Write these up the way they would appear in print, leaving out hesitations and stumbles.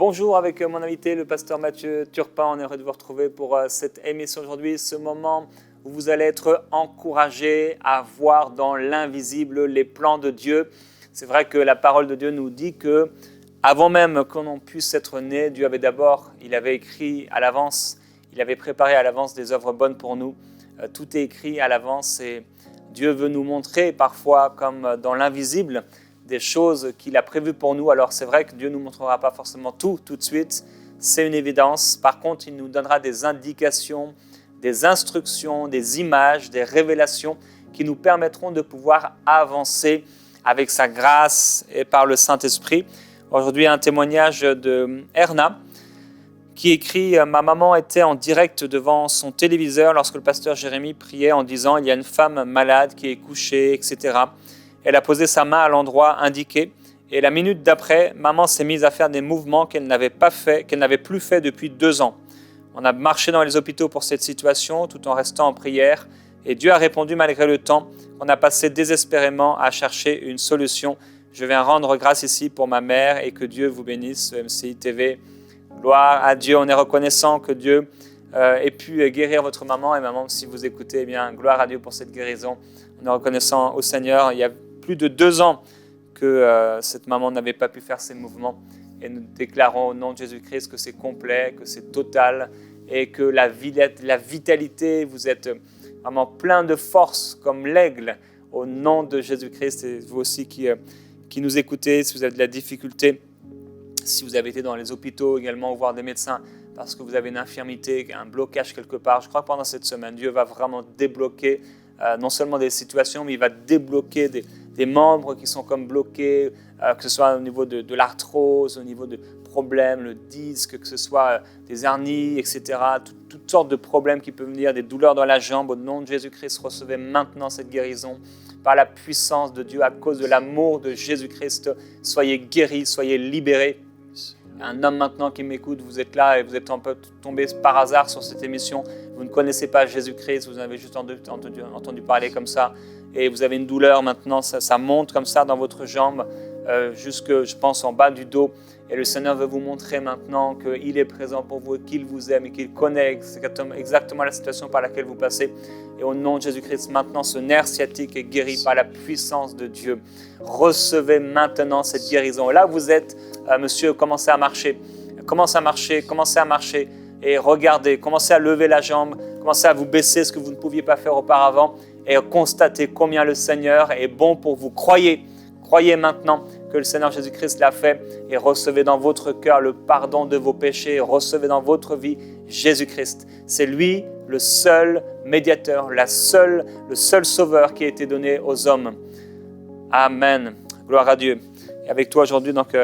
Bonjour avec mon invité, le pasteur Mathieu Turpin. On est heureux de vous retrouver pour cette émission aujourd'hui, ce moment où vous allez être encouragés à voir dans l'invisible les plans de Dieu. C'est vrai que la parole de Dieu nous dit que avant même qu'on puisse être né, Dieu il avait écrit à l'avance, il avait préparé à l'avance des œuvres bonnes pour nous. Tout est écrit à l'avance et Dieu veut nous montrer parfois comme dans l'invisible des choses qu'il a prévues pour nous. Alors c'est vrai que Dieu ne nous montrera pas forcément tout de suite, c'est une évidence. Par contre, il nous donnera des indications, des instructions, des images, des révélations qui nous permettront de pouvoir avancer avec sa grâce et par le Saint-Esprit. Aujourd'hui, un témoignage de Erna qui écrit « Ma maman était en direct devant son téléviseur lorsque le pasteur Jérémie priait en disant « Il y a une femme malade qui est couchée, etc. » Elle a posé sa main à l'endroit indiqué et la minute d'après, maman s'est mise à faire des mouvements qu'elle n'avait plus fait depuis 2 ans. On a marché dans les hôpitaux pour cette situation tout en restant en prière et Dieu a répondu malgré le temps qu'on a passé désespérément à chercher une solution. Je viens rendre grâce ici pour ma mère et que Dieu vous bénisse, MCI TV. Gloire à Dieu, on est reconnaissant que Dieu ait pu guérir votre maman. Et maman, si vous écoutez, eh bien, gloire à Dieu pour cette guérison. On est reconnaissant au Seigneur. Il y a plus de 2 ans que cette maman n'avait pas pu faire ses mouvements. Et nous déclarons au nom de Jésus-Christ que c'est complet, que c'est total et que la vitalité, vous êtes vraiment plein de force comme l'aigle au nom de Jésus-Christ. Et vous aussi qui nous écoutez, si vous avez de la difficulté, si vous avez été dans les hôpitaux également, ou voir des médecins parce que vous avez une infirmité, un blocage quelque part, je crois que pendant cette semaine, Dieu va vraiment débloquer non seulement des situations, mais il va débloquer des membres qui sont comme bloqués, que ce soit au niveau de l'arthrose, au niveau de problèmes, le disque, que ce soit des hernies, etc. Toutes sortes de problèmes qui peuvent venir, des douleurs dans la jambe. Au nom de Jésus-Christ, recevez maintenant cette guérison par la puissance de Dieu, à cause de l'amour de Jésus-Christ. Soyez guéris, soyez libérés. Un homme maintenant qui m'écoute, vous êtes là et vous êtes un peu tombé par hasard sur cette émission. Vous ne connaissez pas Jésus-Christ, vous en avez juste entendu parler comme ça. Et vous avez une douleur maintenant, ça monte comme ça dans votre jambe, jusque, je pense, en bas du dos. Et le Seigneur veut vous montrer maintenant qu'il est présent pour vous, qu'il vous aime et qu'il connaît exactement la situation par laquelle vous passez. Et au nom de Jésus-Christ, maintenant, ce nerf sciatique est guéri par la puissance de Dieu. Recevez maintenant cette guérison. Et là, vous êtes, monsieur, commencez à marcher. Commencez à marcher. Et regardez, commencez à lever la jambe. Commencez à vous baisser, ce que vous ne pouviez pas faire auparavant. Et constatez combien le Seigneur est bon pour vous. Croyez maintenant que le Seigneur Jésus-Christ l'a fait et recevez dans votre cœur le pardon de vos péchés. Recevez dans votre vie Jésus-Christ. C'est lui le seul médiateur, le seul sauveur qui a été donné aux hommes. Amen. Gloire à Dieu. Et avec toi aujourd'hui, donc,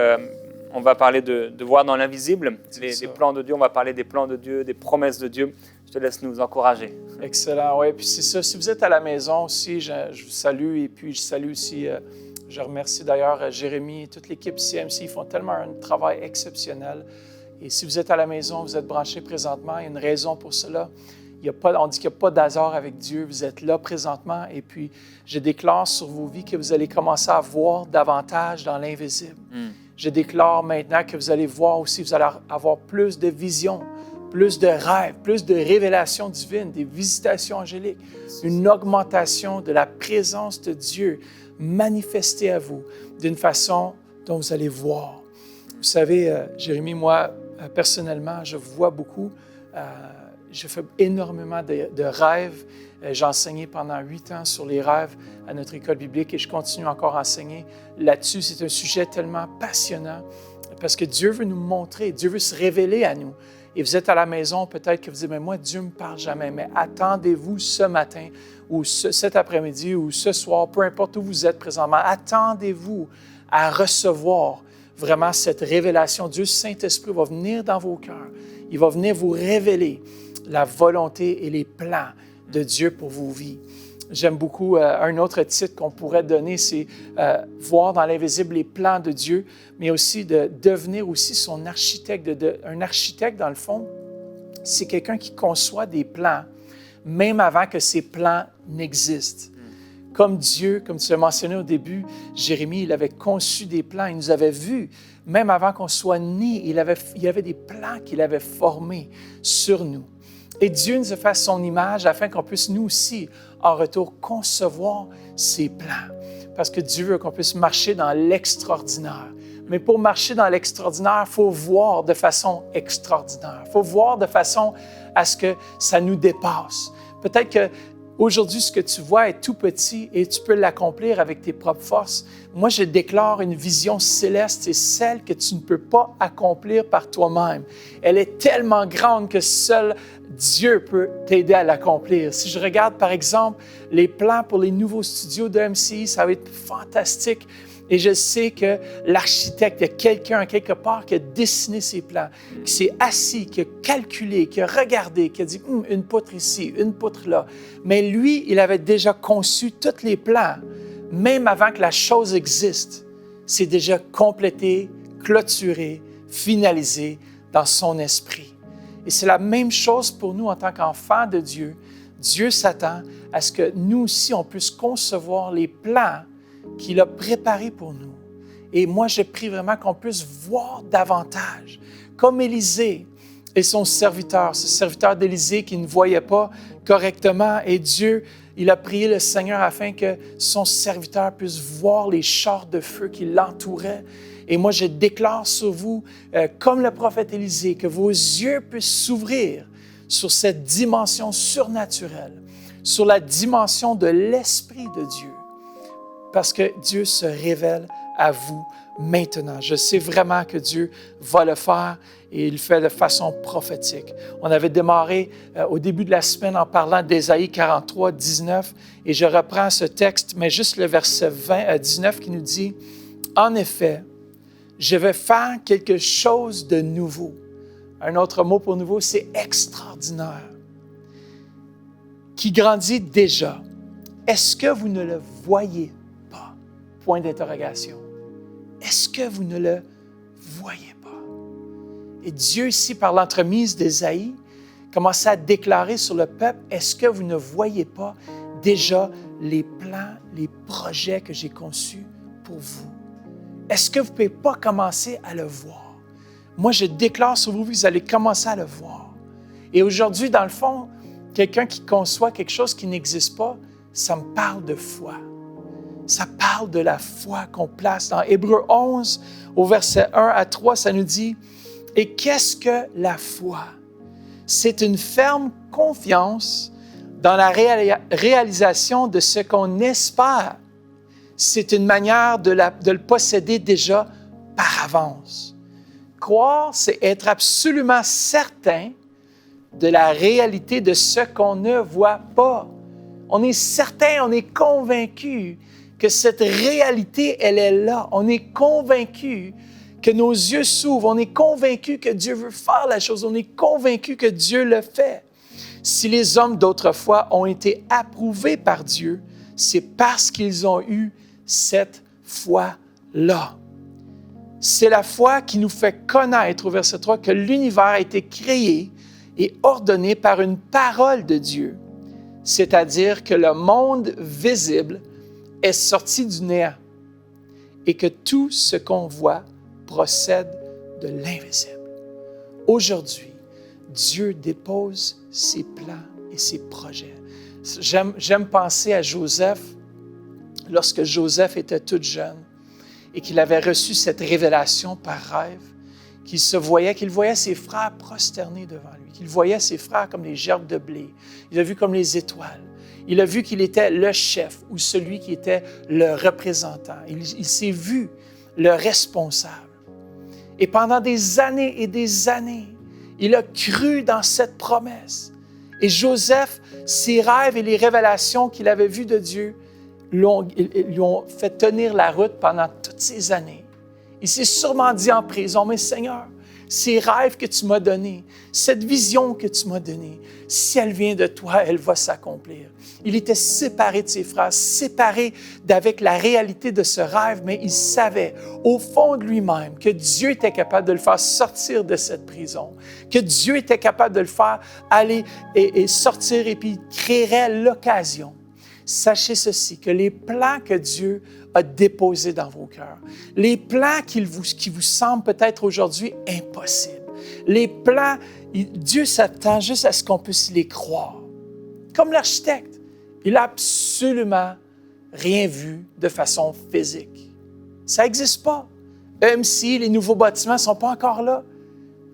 on va parler de voir dans l'invisible les plans de Dieu. On va parler des plans de Dieu, des promesses de Dieu. Je te laisse nous encourager. Excellent, oui. Puis c'est ça. Si vous êtes à la maison aussi, je vous salue et puis je salue aussi, je remercie d'ailleurs Jérémie et toute l'équipe CMC. Ils font tellement un travail exceptionnel. Et si vous êtes à la maison, vous êtes branchés présentement, il y a une raison pour cela. On dit qu'il n'y a pas d'hasard avec Dieu. Vous êtes là présentement et puis je déclare sur vos vies que vous allez commencer à voir davantage dans l'invisible. Je déclare maintenant que vous allez voir aussi, vous allez avoir plus de visions, plus de rêves, plus de révélations divines, des visitations angéliques, une augmentation de la présence de Dieu manifestée à vous d'une façon dont vous allez voir. Vous savez, Jérémie, moi, personnellement, je vois beaucoup. Je fais énormément de rêves. J'ai enseigné pendant 8 ans sur les rêves à notre école biblique et je continue encore à enseigner là-dessus. C'est un sujet tellement passionnant parce que Dieu veut nous montrer, Dieu veut se révéler à nous. Et vous êtes à la maison, peut-être que vous dites, mais moi, Dieu ne me parle jamais. Mais attendez-vous ce matin ou cet après-midi ou ce soir, peu importe où vous êtes présentement, attendez-vous à recevoir vraiment cette révélation. Dieu Saint-Esprit va venir dans vos cœurs. Il va venir vous révéler la volonté et les plans de Dieu pour vos vies. J'aime beaucoup un autre titre qu'on pourrait donner, c'est voir dans l'invisible les plans de Dieu, mais aussi de devenir aussi son architecte. Un architecte, dans le fond, c'est quelqu'un qui conçoit des plans, même avant que ces plans n'existent. Comme Dieu, comme tu l'as mentionné au début, Jérémie, il avait conçu des plans, il nous avait vus, même avant qu'on soit nés, il y avait des plans qu'il avait formés sur nous. Et Dieu nous a fait à son image afin qu'on puisse nous aussi, en retour, concevoir ses plans. Parce que Dieu veut qu'on puisse marcher dans l'extraordinaire. Mais pour marcher dans l'extraordinaire, il faut voir de façon extraordinaire. Il faut voir de façon à ce que ça nous dépasse. Peut-être qu'aujourd'hui, ce que tu vois est tout petit et tu peux l'accomplir avec tes propres forces. Moi, je déclare une vision céleste, c'est celle que tu ne peux pas accomplir par toi-même. Elle est tellement grande que seul Dieu peut t'aider à l'accomplir. Si je regarde, par exemple, les plans pour les nouveaux studios de MCI, ça va être fantastique. Et je sais que l'architecte, il y a quelqu'un quelque part qui a dessiné ses plans, qui s'est assis, qui a calculé, qui a regardé, qui a dit « une poutre ici, une poutre là ». Mais lui, il avait déjà conçu tous les plans, même avant que la chose existe. C'est déjà complété, clôturé, finalisé dans son esprit. Et c'est la même chose pour nous en tant qu'enfants de Dieu. Dieu s'attend à ce que nous aussi, on puisse concevoir les plans qu'il a préparés pour nous. Et moi, je prie vraiment qu'on puisse voir davantage. Comme Élisée et son serviteur, ce serviteur d'Élisée qui ne voyait pas correctement. Et Dieu, il a prié le Seigneur afin que son serviteur puisse voir les chars de feu qui l'entouraient. Et moi, je déclare sur vous, comme le prophète Élisée, que vos yeux puissent s'ouvrir sur cette dimension surnaturelle, sur la dimension de l'Esprit de Dieu, parce que Dieu se révèle à vous maintenant. Je sais vraiment que Dieu va le faire et il le fait de façon prophétique. On avait démarré au début de la semaine en parlant d'Ésaïe 43, 19, et je reprends ce texte, mais juste le verset 19 qui nous dit « En effet, je vais faire quelque chose de nouveau. » Un autre mot pour nouveau, c'est extraordinaire. Qui grandit déjà. Est-ce que vous ne le voyez pas? Point d'interrogation. Est-ce que vous ne le voyez pas? Et Dieu, ici, par l'entremise d'Ésaïe, commençait à déclarer sur le peuple, est-ce que vous ne voyez pas déjà les plans, les projets que j'ai conçus pour vous? Est-ce que vous ne pouvez pas commencer à le voir? Moi, je déclare sur vous, vous allez commencer à le voir. Et aujourd'hui, dans le fond, quelqu'un qui conçoit quelque chose qui n'existe pas, ça me parle de foi. Ça parle de la foi qu'on place. Dans Hébreux 11, au verset 1 à 3, ça nous dit « Et qu'est-ce que la foi? C'est une ferme confiance dans la réalisation de ce qu'on espère. C'est une manière de le posséder déjà par avance. Croire, c'est être absolument certain de la réalité de ce qu'on ne voit pas. On est certain, on est convaincu que cette réalité, elle est là. On est convaincu que nos yeux s'ouvrent. On est convaincu que Dieu veut faire la chose. On est convaincu que Dieu le fait. Si les hommes d'autrefois ont été approuvés par Dieu, c'est parce qu'ils ont eu cette foi-là. C'est la foi qui nous fait connaître, au verset 3, que l'univers a été créé et ordonné par une parole de Dieu, c'est-à-dire que le monde visible est sorti du néant et que tout ce qu'on voit procède de l'invisible. Aujourd'hui, Dieu dépose ses plans et ses projets. J'aime penser à Joseph, lorsque Joseph était tout jeune et qu'il avait reçu cette révélation par rêve, qu'il voyait ses frères prosternés devant lui, qu'il voyait ses frères comme des gerbes de blé. Il a vu comme les étoiles. Il a vu qu'il était le chef ou celui qui était le représentant. Il s'est vu le responsable. Et pendant des années et des années, il a cru dans cette promesse. Et Joseph, ses rêves et les révélations qu'il avait vues de Dieu lui ont fait tenir la route pendant toutes ces années. Il s'est sûrement dit en prison, « Mais Seigneur, ces rêves que tu m'as donnés, cette vision que tu m'as donnée, si elle vient de toi, elle va s'accomplir. » Il était séparé de ses frères, séparé d'avec la réalité de ce rêve, mais il savait au fond de lui-même que Dieu était capable de le faire sortir de cette prison, que Dieu était capable de le faire aller et sortir et puis il créerait l'occasion. sachez ceci, que les plans que Dieu a déposés dans vos cœurs, les plans qui vous semblent peut-être aujourd'hui impossibles, les plans, Dieu s'attend juste à ce qu'on puisse les croire. Comme l'architecte, il n'a absolument rien vu de façon physique. Ça n'existe pas. EMC, les nouveaux bâtiments ne sont pas encore là.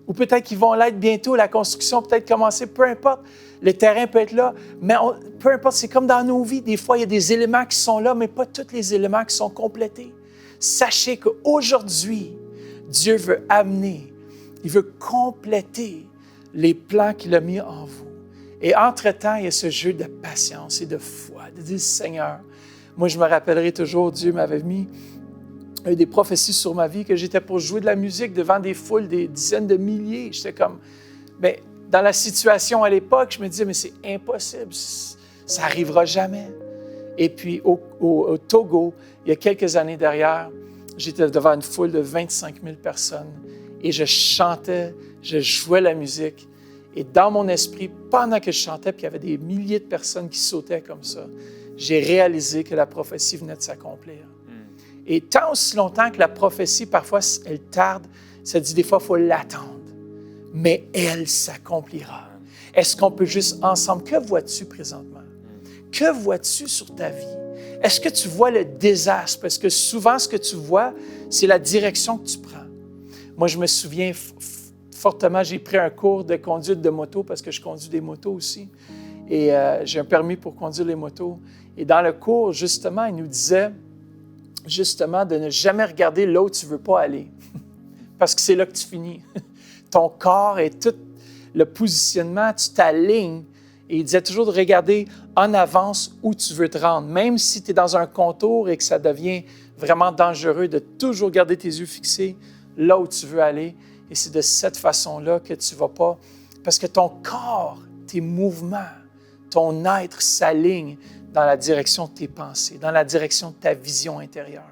Ou peut-être qu'ils vont l'être bientôt, la construction peut-être commencer, peu importe. Le terrain peut être là, mais peu importe, c'est comme dans nos vies. Des fois, il y a des éléments qui sont là, mais pas tous les éléments qui sont complétés. Sachez qu'aujourd'hui, Dieu veut amener, il veut compléter les plans qu'il a mis en vous. Et entre-temps, il y a ce jeu de patience et de foi, de dire, Seigneur, moi je me rappellerai toujours, Dieu m'avait mis des prophéties sur ma vie, que j'étais pour jouer de la musique devant des foules, des dizaines de milliers. J'étais comme, mais dans la situation à l'époque, je me disais, mais c'est impossible, ça n'arrivera jamais. Et puis au Togo, il y a quelques années derrière, j'étais devant une foule de 25 000 personnes et je chantais, je jouais la musique. Et dans mon esprit, pendant que je chantais, puis il y avait des milliers de personnes qui sautaient comme ça, j'ai réalisé que la prophétie venait de s'accomplir. Et tant aussi longtemps que la prophétie, parfois, elle tarde, ça dit des fois, il faut l'attendre. Mais elle s'accomplira. Est-ce qu'on peut juste ensemble, que vois-tu présentement? Que vois-tu sur ta vie? Est-ce que tu vois le désastre? Parce que souvent, ce que tu vois, c'est la direction que tu prends. Moi, je me souviens fortement, j'ai pris un cours de conduite de moto parce que je conduis des motos aussi. Et j'ai un permis pour conduire les motos. Et dans le cours, justement, il nous disait justement de ne jamais regarder là où tu ne veux pas aller. Parce que c'est là que tu finis. Ton corps et tout le positionnement, tu t'alignes. Et il disait toujours de regarder en avance où tu veux te rendre. Même si tu es dans un contour et que ça devient vraiment dangereux, de toujours garder tes yeux fixés là où tu veux aller. Et c'est de cette façon-là que tu ne vas pas... Parce que ton corps, tes mouvements, ton être s'aligne dans la direction de tes pensées, dans la direction de ta vision intérieure.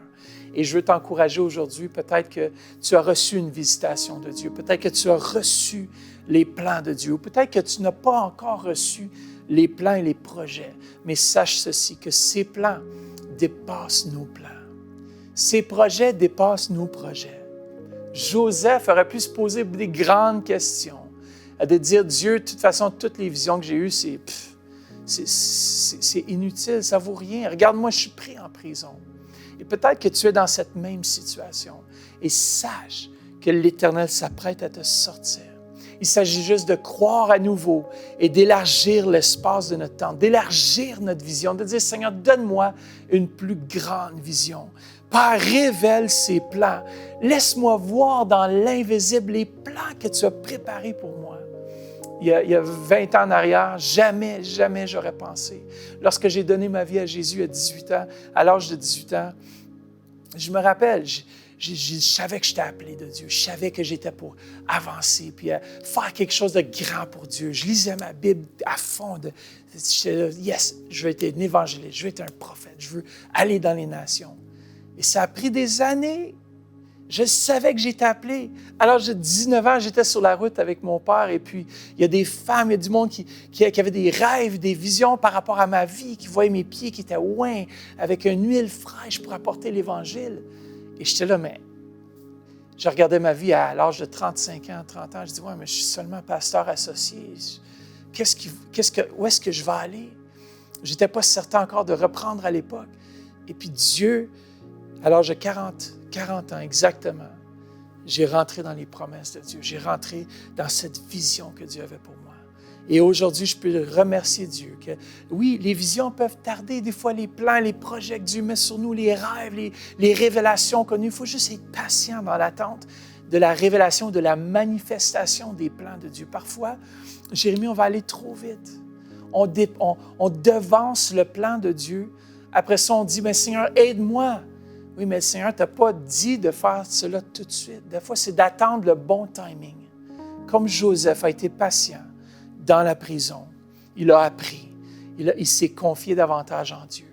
Et je veux t'encourager aujourd'hui, peut-être que tu as reçu une visitation de Dieu, peut-être que tu as reçu les plans de Dieu, ou peut-être que tu n'as pas encore reçu les plans et les projets. Mais sache ceci, que ces plans dépassent nos plans. Ces projets dépassent nos projets. Joseph aurait pu se poser des grandes questions, de dire, Dieu, de toute façon, toutes les visions que j'ai eues, c'est inutile, ça ne vaut rien. Regarde-moi, je suis pris en prison. Et peut-être que tu es dans cette même situation. Et sache que l'Éternel s'apprête à te sortir. Il s'agit juste de croire à nouveau et d'élargir l'espace de notre temps, d'élargir notre vision, de dire, Seigneur, donne-moi une plus grande vision. Père, révèle ses plans. Laisse-moi voir dans l'invisible les plans que tu as préparés pour moi. Il y a 20 ans en arrière, jamais j'aurais pensé. Lorsque j'ai donné ma vie à Jésus à 18 ans, à l'âge de 18 ans, je me rappelle, je savais que j'étais appelé de Dieu. Je savais que j'étais pour avancer puis faire quelque chose de grand pour Dieu. Je lisais ma Bible à fond. J'étais là, yes, je veux être un évangéliste, je veux être un prophète, je veux aller dans les nations. Et ça a pris des années. Je savais que j'étais appelé. À l'âge de 19 ans, j'étais sur la route avec mon père et puis il y a des femmes, il y a du monde qui avait des rêves, des visions par rapport à ma vie, qui voyaient mes pieds qui étaient ouins, avec une huile fraîche pour apporter l'Évangile. Et j'étais là, mais je regardais ma vie à l'âge de 35 ans, 30 ans. Je dis, ouais, mais je suis seulement pasteur associé. Où est-ce que je vais aller? Je n'étais pas certain encore de reprendre à l'époque. Et puis Dieu, à l'âge de 40 ans exactement, j'ai rentré dans les promesses de Dieu. J'ai rentré dans cette vision que Dieu avait pour moi. Et aujourd'hui, je peux remercier Dieu que, oui, les visions peuvent tarder, des fois les plans, les projets que Dieu met sur nous, les rêves, les révélations connues. Il faut juste être patient dans l'attente de la révélation, de la manifestation des plans de Dieu. Parfois, Jérémie, on va aller trop vite. On devance le plan de Dieu. Après ça, on dit, mais Seigneur, aide-moi. Oui, mais le Seigneur ne t'a pas dit de faire cela tout de suite. Des fois, c'est d'attendre le bon timing. Comme Joseph a été patient dans la prison, il a appris, il s'est confié davantage en Dieu.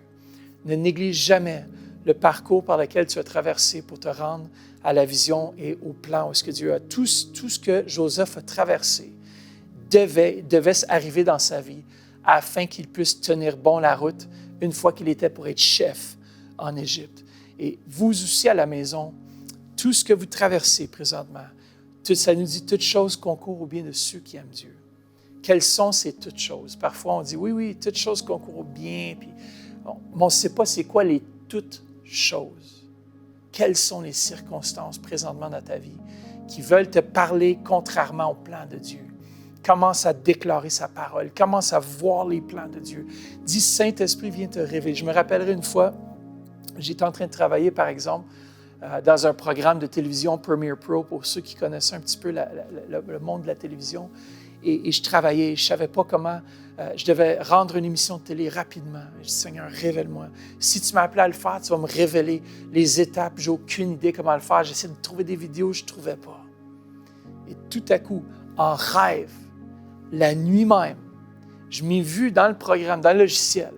Ne néglige jamais le parcours par lequel tu as traversé pour te rendre à la vision et au plan où est-ce que Dieu a. Tout ce que Joseph a traversé devait arriver dans sa vie afin qu'il puisse tenir bon la route une fois qu'il était pour être chef en Égypte. Et vous aussi à la maison, tout ce que vous traversez présentement, ça nous dit toutes choses concourent au bien de ceux qui aiment Dieu. Quelles sont ces toutes choses? Parfois, on dit oui, toutes choses concourent au bien, puis mais on ne sait pas c'est quoi les toutes choses. Quelles sont les circonstances présentement dans ta vie qui veulent te parler contrairement au plan de Dieu? Commence à déclarer sa parole. Commence à voir les plans de Dieu. Dis, Saint-Esprit, viens te révéler. Je me rappellerai une fois, j'étais en train de travailler, par exemple, dans un programme de télévision Premiere Pro, pour ceux qui connaissent un petit peu le monde de la télévision. Et je travaillais, je ne savais pas comment je devais rendre une émission de télé rapidement. Je dis, Seigneur, révèle-moi. Si tu m'as appelé à le faire, tu vas me révéler les étapes. Je n'ai aucune idée comment le faire. J'essaie de trouver des vidéos, je ne trouvais pas. Et tout à coup, en rêve, la nuit même, je m'ai vu dans le programme, dans le logiciel.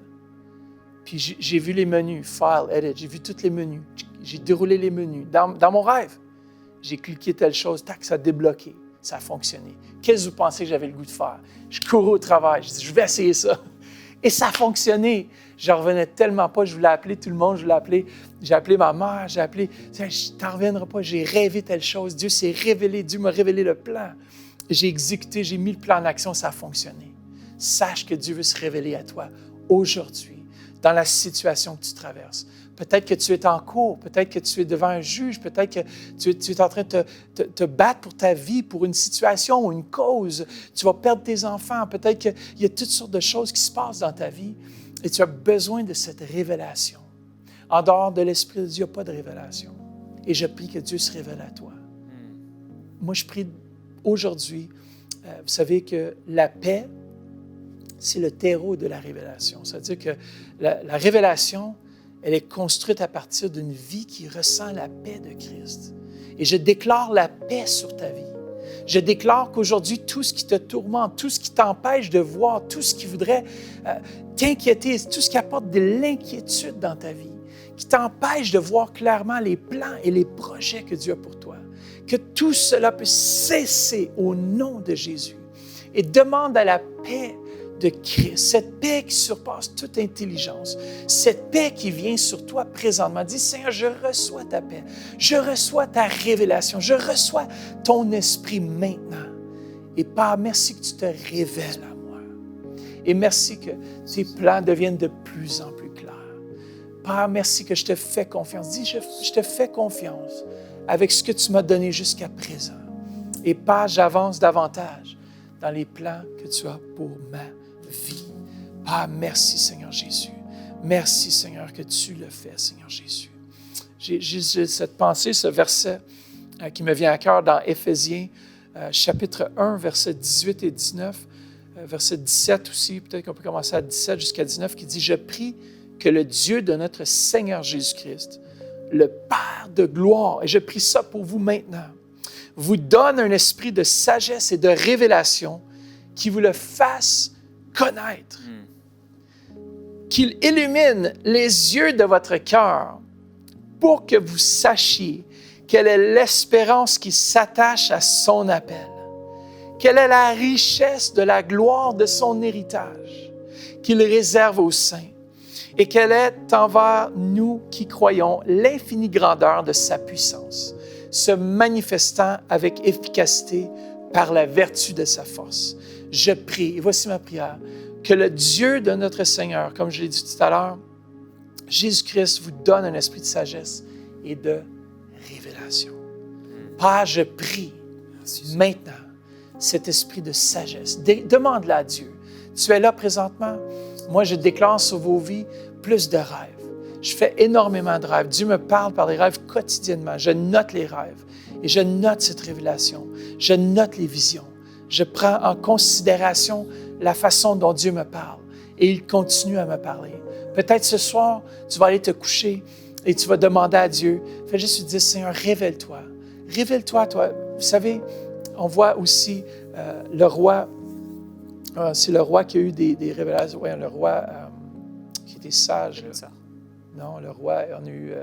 Puis j'ai vu les menus, File, Edit, j'ai vu tous les menus. J'ai déroulé les menus. Dans mon rêve, j'ai cliqué telle chose, tac, ça a débloqué. Ça a fonctionné. Qu'est-ce que vous pensez que j'avais le goût de faire? Je courais au travail. Je dis, je vais essayer ça. Et ça a fonctionné. Je n'en revenais tellement pas. Je voulais appeler tout le monde. J'ai appelé ma mère. J'ai appelé, je t'en reviendrai pas. J'ai rêvé telle chose. Dieu s'est révélé. Dieu m'a révélé le plan. J'ai exécuté. J'ai mis le plan en action. Ça a fonctionné. Sache que Dieu veut se révéler à toi aujourd'hui, dans la situation que tu traverses. Peut-être que tu es en cours, peut-être que tu es devant un juge, peut-être que tu es en train de te battre pour ta vie, pour une situation ou une cause. Tu vas perdre tes enfants, peut-être qu'il y a toutes sortes de choses qui se passent dans ta vie et tu as besoin de cette révélation. En dehors de l'Esprit de Dieu, il n'y a pas de révélation. Et je prie que Dieu se révèle à toi. Moi, je prie aujourd'hui, vous savez que la paix, c'est le terreau de la révélation. C'est-à-dire que la révélation, elle est construite à partir d'une vie qui ressent la paix de Christ. Et je déclare la paix sur ta vie. Je déclare qu'aujourd'hui, tout ce qui te tourmente, tout ce qui t'empêche de voir, tout ce qui voudrait t'inquiéter, tout ce qui apporte de l'inquiétude dans ta vie, qui t'empêche de voir clairement les plans et les projets que Dieu a pour toi, que tout cela peut cesser au nom de Jésus. Et demande à la paix de Christ, cette paix qui surpasse toute intelligence, cette paix qui vient sur toi présentement. Dis, Seigneur, je reçois ta paix, je reçois ta révélation, je reçois ton esprit maintenant. Et Père, merci que tu te révèles à moi. Et merci que tes plans deviennent de plus en plus clairs. Père, merci que je te fais confiance. Dis, je te fais confiance avec ce que tu m'as donné jusqu'à présent. Et Père, j'avance davantage dans les plans que tu as pour ma vie. Père, merci Seigneur Jésus. Merci Seigneur que tu le fais, Seigneur Jésus. J'ai cette pensée, ce verset qui me vient à cœur dans Éphésiens, chapitre 1, versets 18 et 19, verset 17 aussi, peut-être qu'on peut commencer à 17 jusqu'à 19, qui dit « Je prie que le Dieu de notre Seigneur Jésus-Christ, le Père de gloire, et je prie ça pour vous maintenant, vous donne un esprit de sagesse et de révélation qui vous le fasse connaître. Qu'il illumine les yeux de votre cœur pour que vous sachiez quelle est l'espérance qui s'attache à son appel, quelle est la richesse de la gloire de son héritage qu'il réserve aux saints et quelle est envers nous qui croyons l'infinie grandeur de sa puissance, se manifestant avec efficacité par la vertu de sa force. Je prie, et voici ma prière, que le Dieu de notre Seigneur, comme je l'ai dit tout à l'heure, Jésus-Christ vous donne un esprit de sagesse et de révélation. Père, je prie maintenant cet esprit de sagesse. Demande-le à Dieu. Tu es là présentement. Moi, je déclare sur vos vies plus de rêves. Je fais énormément de rêves. Dieu me parle par les rêves quotidiennement. Je note les rêves et je note cette révélation. Je note les visions. Je prends en considération la façon dont Dieu me parle et il continue à me parler. Peut-être ce soir, tu vas aller te coucher et tu vas demander à Dieu, fais juste lui dire, Seigneur, révèle-toi. Révèle-toi, toi. Vous savez, on voit aussi le roi, c'est le roi qui a eu des révélations. Ouais, le roi qui était sage. Non, le roi, on a eu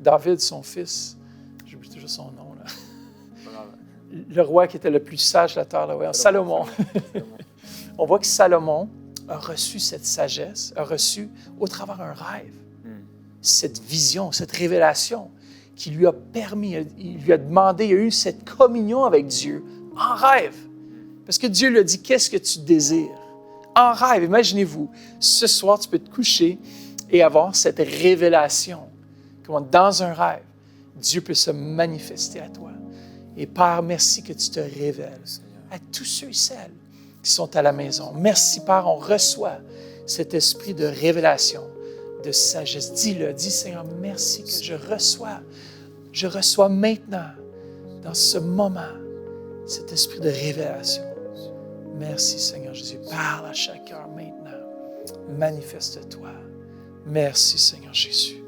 David, son fils. J'oublie toujours son nom. Là. Le roi qui était le plus sage de la terre, là, ouais, Salomon. On voit que Salomon a reçu cette sagesse, a reçu au travers un rêve, cette vision, cette révélation qui lui a permis, il lui a demandé, il a eu cette communion avec Dieu en rêve. Parce que Dieu lui a dit, qu'est-ce que tu désires? En rêve, imaginez-vous, ce soir, tu peux te coucher et avoir cette révélation. Comment dans un rêve, Dieu peut se manifester à toi. Et Père, merci que tu te révèles à tous ceux et celles qui sont à la maison. Merci, Père, on reçoit cet esprit de révélation, de sagesse. Dis-le, dis Seigneur, merci que je reçois maintenant, dans ce moment, cet esprit de révélation. Merci Seigneur Jésus. Parle à chaque cœur maintenant. Manifeste-toi. Merci Seigneur Jésus.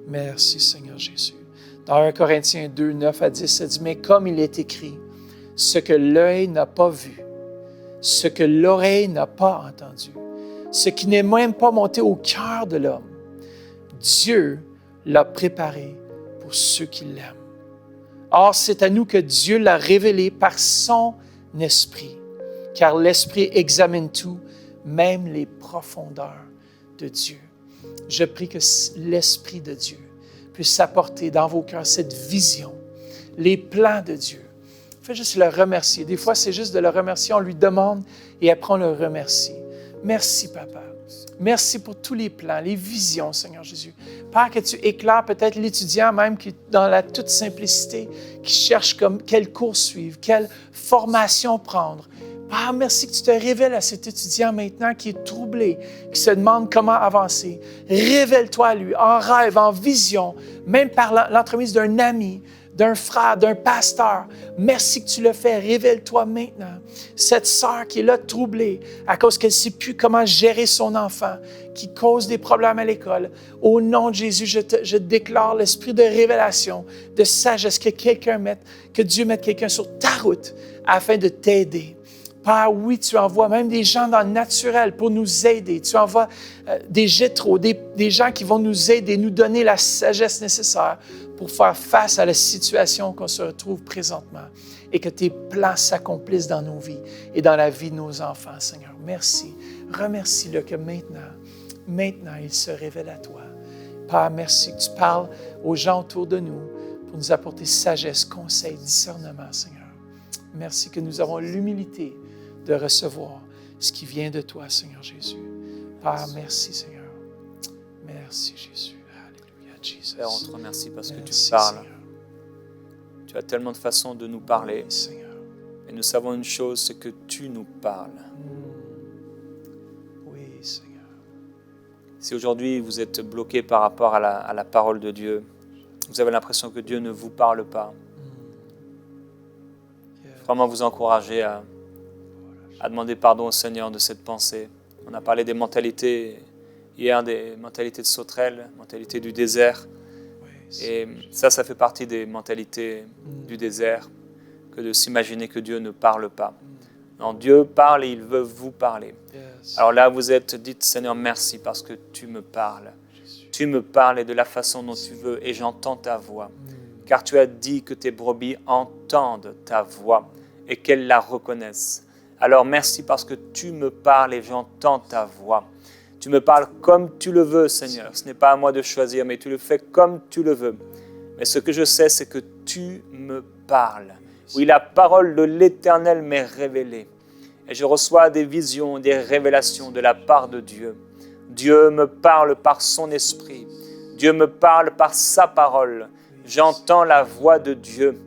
Merci Seigneur Jésus. Dans 1 Corinthiens 2, 9 à 10, ça dit, mais comme il est écrit, ce que l'œil n'a pas vu, ce que l'oreille n'a pas entendu, ce qui n'est même pas monté au cœur de l'homme, Dieu l'a préparé pour ceux qui l'aiment. Or, c'est à nous que Dieu l'a révélé par son esprit, car l'esprit examine tout, même les profondeurs de Dieu. Je prie que l'Esprit de Dieu puisse apporter dans vos cœurs cette vision, les plans de Dieu. Faites juste le remercier. Des fois, c'est juste de le remercier. On lui demande et après, on le remercie. Merci, Papa. Merci pour tous les plans, les visions, Seigneur Jésus. Père, que tu éclaires peut-être l'étudiant même qui, dans la toute simplicité, qui cherche quel cours suivre, quelle formation prendre. Père, merci que tu te révèles à cet étudiant maintenant qui est troublé, qui se demande comment avancer. Révèle-toi à lui, en rêve, en vision, même par l'entremise d'un ami, d'un frère, d'un pasteur. Merci que tu le fais. Révèle-toi maintenant. Cette sœur qui est là troublée à cause qu'elle ne sait plus comment gérer son enfant, qui cause des problèmes à l'école. Au nom de Jésus, je déclare l'esprit de révélation, de sagesse, que Dieu mette quelqu'un sur ta route afin de t'aider. Père, oui, tu envoies même des gens dans le naturel pour nous aider. Tu envoies des Jétro, des gens qui vont nous aider, nous donner la sagesse nécessaire pour faire face à la situation qu'on se retrouve présentement et que tes plans s'accomplissent dans nos vies et dans la vie de nos enfants, Seigneur. Merci. Remercie-le que maintenant, il se révèle à toi. Père, merci que tu parles aux gens autour de nous pour nous apporter sagesse, conseil, discernement, Seigneur. Merci que nous avons l'humilité de recevoir ce qui vient de toi, Seigneur Jésus. Père, merci, Seigneur. Merci, Jésus. Alléluia, Jésus. Père, on te remercie parce que tu parles. Seigneur. Tu as tellement de façons de nous parler. Oui, Seigneur. Et nous savons une chose, c'est que tu nous parles. Oui, Seigneur. Si aujourd'hui vous êtes bloqué par rapport à la parole de Dieu, vous avez l'impression que Dieu ne vous parle pas, vraiment vous encourager à demander pardon au Seigneur de cette pensée. On a parlé des mentalités hier, des mentalités de sauterelles, mentalités du désert. Et ça fait partie des mentalités du désert, que de s'imaginer que Dieu ne parle pas. Non, Dieu parle et il veut vous parler. Alors là, vous êtes, dites Seigneur, merci parce que tu me parles. Tu me parles et de la façon dont tu veux et j'entends ta voix. Car tu as dit que tes brebis entendent ta voix et qu'elles la reconnaissent. Alors merci parce que tu me parles et j'entends ta voix. Tu me parles comme tu le veux, Seigneur. Ce n'est pas à moi de choisir, mais tu le fais comme tu le veux. Mais ce que je sais, c'est que tu me parles. Oui, la parole de l'Éternel m'est révélée. Et je reçois des visions, des révélations de la part de Dieu. Dieu me parle par son esprit. Dieu me parle par sa parole. J'entends la voix de Dieu.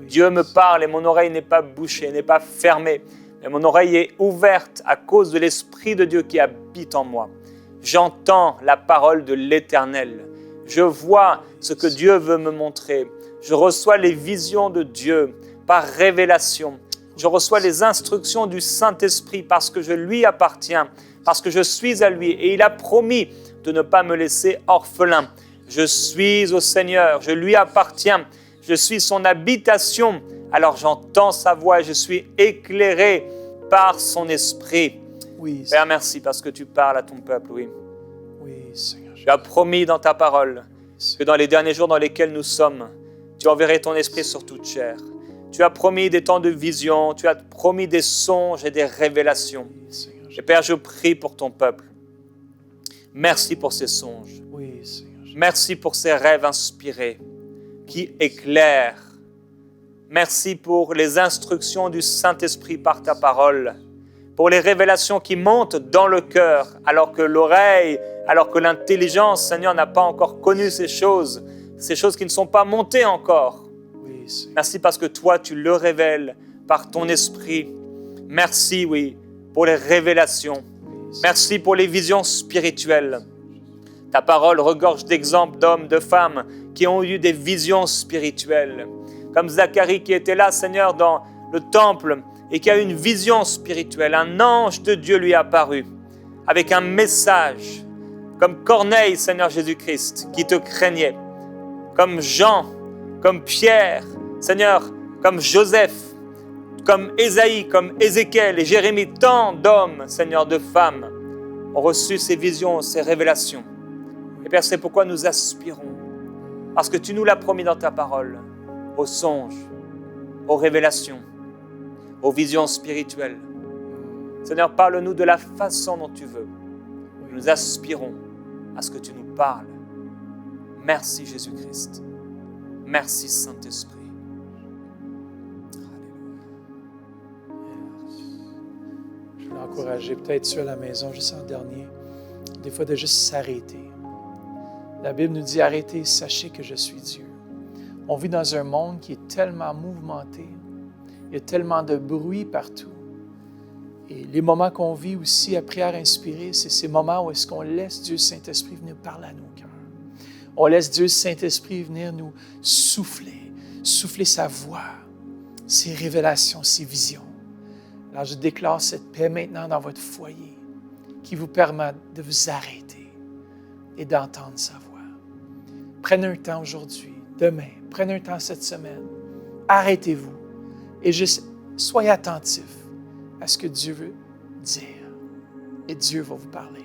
Dieu me parle et mon oreille n'est pas bouchée, n'est pas fermée, mais mon oreille est ouverte à cause de l'Esprit de Dieu qui habite en moi. J'entends la parole de l'Éternel. Je vois ce que Dieu veut me montrer. Je reçois les visions de Dieu par révélation. Je reçois les instructions du Saint-Esprit parce que je lui appartiens, parce que je suis à lui et il a promis de ne pas me laisser orphelin. Je suis au Seigneur, je lui appartiens. Je suis son habitation, alors j'entends sa voix et je suis éclairé par son esprit. Oui, Père, merci parce que tu parles à ton peuple, oui. Oui, Seigneur. Tu as promis dans ta parole que dans les derniers jours dans lesquels nous sommes, tu enverrais ton esprit sur toute chair. Tu as promis des temps de vision, tu as promis des songes et des révélations. Et Père, je prie pour ton peuple. Merci pour ces songes. Oui, Seigneur. Merci pour ces rêves inspirés qui éclairent. Merci pour les instructions du Saint-Esprit par ta parole, pour les révélations qui montent dans le cœur, alors que l'oreille, alors que l'intelligence, Seigneur, n'a pas encore connu ces choses qui ne sont pas montées encore. Oui, Seigneur. Merci parce que toi, tu le révèles par ton esprit. Merci, oui, pour les révélations. Merci pour les visions spirituelles. Ta parole regorge d'exemples d'hommes, de femmes qui ont eu des visions spirituelles. Comme Zacharie qui était là, Seigneur, dans le temple et qui a eu une vision spirituelle. Un ange de Dieu lui est apparu avec un message. Comme Corneille, Seigneur Jésus-Christ, qui te craignait. Comme Jean, comme Pierre, Seigneur, comme Joseph, comme Ésaïe, comme Ézéchiel et Jérémie, tant d'hommes, Seigneur, de femmes, ont reçu ces visions, ces révélations. Et Père, c'est pourquoi nous aspirons, parce que tu nous l'as promis dans ta parole, aux songes, aux révélations, aux visions spirituelles. Seigneur, parle-nous de la façon dont tu veux. Nous aspirons à ce que tu nous parles. Merci Jésus-Christ. Merci Saint-Esprit. Je veux encourager peut-être ceux à la maison, juste en dernier, des fois de juste s'arrêter. La Bible nous dit, arrêtez, sachez que je suis Dieu. On vit dans un monde qui est tellement mouvementé. Il y a tellement de bruit partout. Et les moments qu'on vit aussi à prière inspirée, c'est ces moments où est-ce qu'on laisse Dieu Saint-Esprit venir parler à nos cœurs. On laisse Dieu Saint-Esprit venir nous souffler sa voix, ses révélations, ses visions. Alors je déclare cette paix maintenant dans votre foyer qui vous permet de vous arrêter et d'entendre sa voix. Prenez un temps aujourd'hui, demain, prenez un temps cette semaine. Arrêtez-vous et juste soyez attentifs à ce que Dieu veut dire. Et Dieu va vous parler.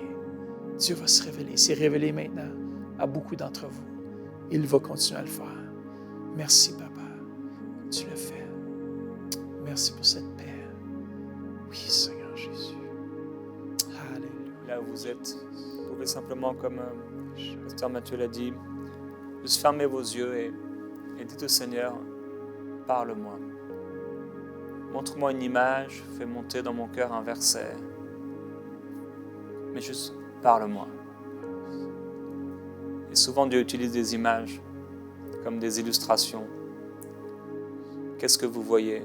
Dieu va se révéler. Il s'est révélé maintenant à beaucoup d'entre vous. Il va continuer à le faire. Merci, Papa. Tu le fais. Merci pour cette paix. Oui, Seigneur Jésus. Alléluia. Là où vous êtes, vous pouvez simplement, comme Pasteur Mathieu l'a dit, juste fermer vos yeux et dites au Seigneur, parle-moi. Montre-moi une image, fais monter dans mon cœur un verset. Mais juste parle-moi. Et souvent Dieu utilise des images comme des illustrations. Qu'est-ce que vous voyez?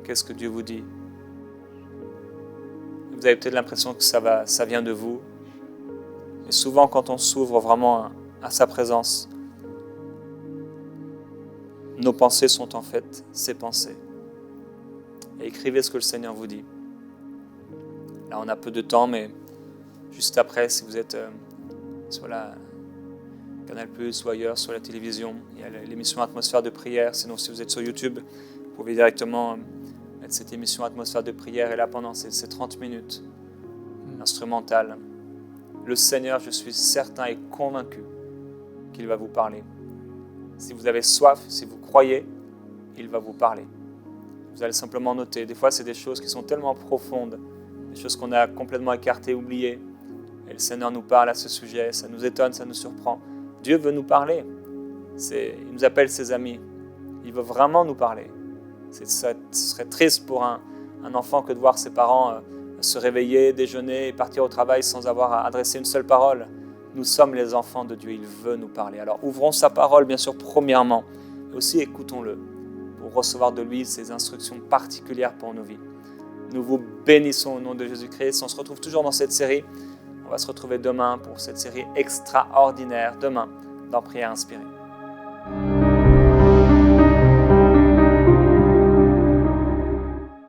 Qu'est-ce que Dieu vous dit? Vous avez peut-être l'impression que ça vient de vous. Et souvent quand on s'ouvre vraiment à sa présence, nos pensées sont en fait ses pensées. Et écrivez ce que le Seigneur vous dit. Là, on a peu de temps, mais juste après, si vous êtes sur la Canal+, ou ailleurs, sur la télévision, il y a l'émission Atmosphère de prière. Sinon, si vous êtes sur YouTube, vous pouvez directement mettre cette émission Atmosphère de prière. Et là, pendant ces 30 minutes instrumentales, le Seigneur, je suis certain et convaincu qu'il va vous parler. Si vous avez soif, si vous croyez, il va vous parler. Vous allez simplement noter. Des fois, c'est des choses qui sont tellement profondes, des choses qu'on a complètement écartées, oubliées. Et le Seigneur nous parle à ce sujet. Ça nous étonne, ça nous surprend. Dieu veut nous parler. Il nous appelle ses amis. Il veut vraiment nous parler. Ce serait triste pour un enfant que de voir ses parents se réveiller, déjeuner et partir au travail sans avoir adressé une seule parole. Nous sommes les enfants de Dieu, il veut nous parler. Alors ouvrons sa parole, bien sûr, premièrement, et aussi écoutons-le pour recevoir de lui ses instructions particulières pour nos vies. Nous vous bénissons au nom de Jésus-Christ. On se retrouve toujours dans cette série. On va se retrouver demain pour cette série extraordinaire, demain, dans Prière inspirée.